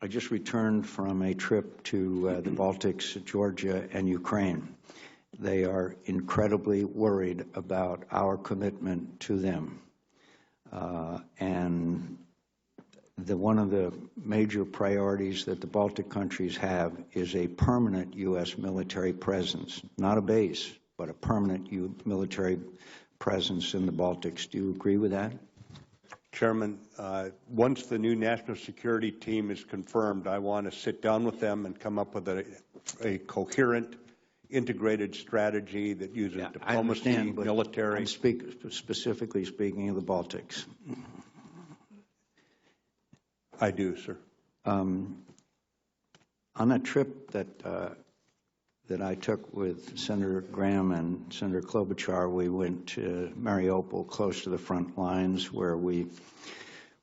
I just returned from a trip to the Baltics, Georgia, and Ukraine. They are incredibly worried about our commitment to them. And one of the major priorities that the Baltic countries have is a permanent U.S. military presence, not a base, but a permanent military presence in the Baltics. Do you agree with that? Chairman, once the new national security team is confirmed, I want to sit down with them and come up with a coherent, integrated strategy that uses diplomacy, military. I'm specifically speaking of the Baltics. I do, sir. On that trip that I took with Senator Graham and Senator Klobuchar, we went to Mariupol, close to the front lines, where with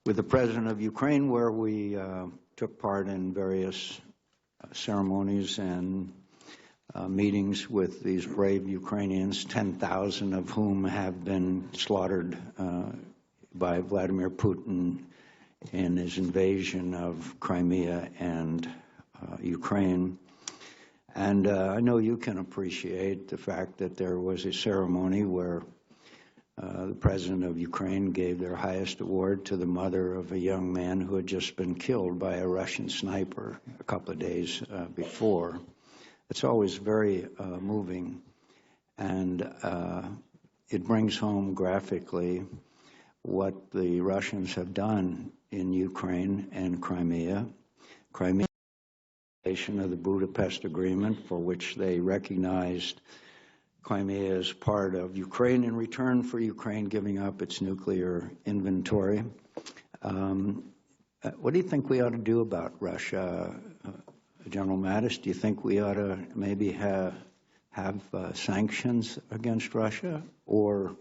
the president of Ukraine, where we took part in various ceremonies and meetings with these brave Ukrainians, 10,000 of whom have been slaughtered by Vladimir Putin in his invasion of Crimea and Ukraine. And I know you can appreciate the fact that there was a ceremony where the president of Ukraine gave their highest award to the mother of a young man who had just been killed by a Russian sniper a couple of days before. It's always very moving, and it brings home graphically what the Russians have done in Ukraine and Crimea. Crimea of the Budapest Agreement, for which they recognized Crimea as part of Ukraine in return for Ukraine giving up its nuclear inventory. What do you think we ought to do about Russia, General Mattis? Do you think we ought to maybe have sanctions against Russia, or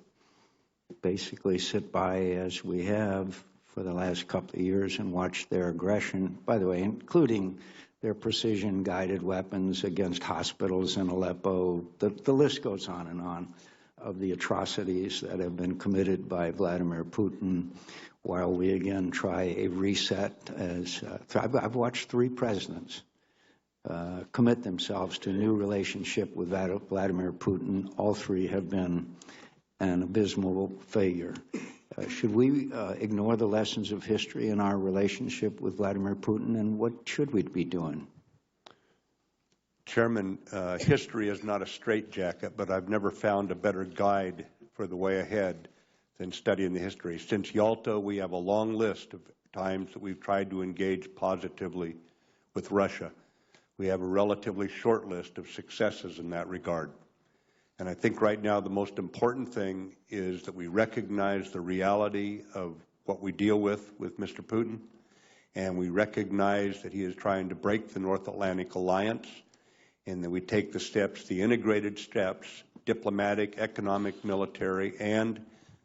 basically sit by as we have for the last couple of years and watch their aggression, by the way, including their precision-guided weapons against hospitals in Aleppo? The list goes on of the atrocities that have been committed by Vladimir Putin, while we again try a reset. I've watched 3 presidents commit themselves to a new relationship with Vladimir Putin. All 3 have been an abysmal failure. Should we ignore the lessons of history in our relationship with Vladimir Putin, and what should we be doing? Chairman, history is not a straitjacket, but I've never found a better guide for the way ahead than studying the history. Since Yalta, we have a long list of times that we've tried to engage positively with Russia. We have a relatively short list of successes in that regard. And I think right now the most important thing is that we recognize the reality of what we deal with Mr. Putin, and we recognize that he is trying to break the North Atlantic Alliance, and that we take the steps, the integrated steps, diplomatic, economic, military, and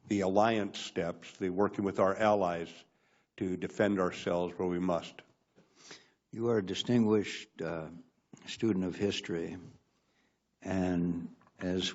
the alliance steps, the working with our allies to defend ourselves where we must. You are a distinguished student of history, and as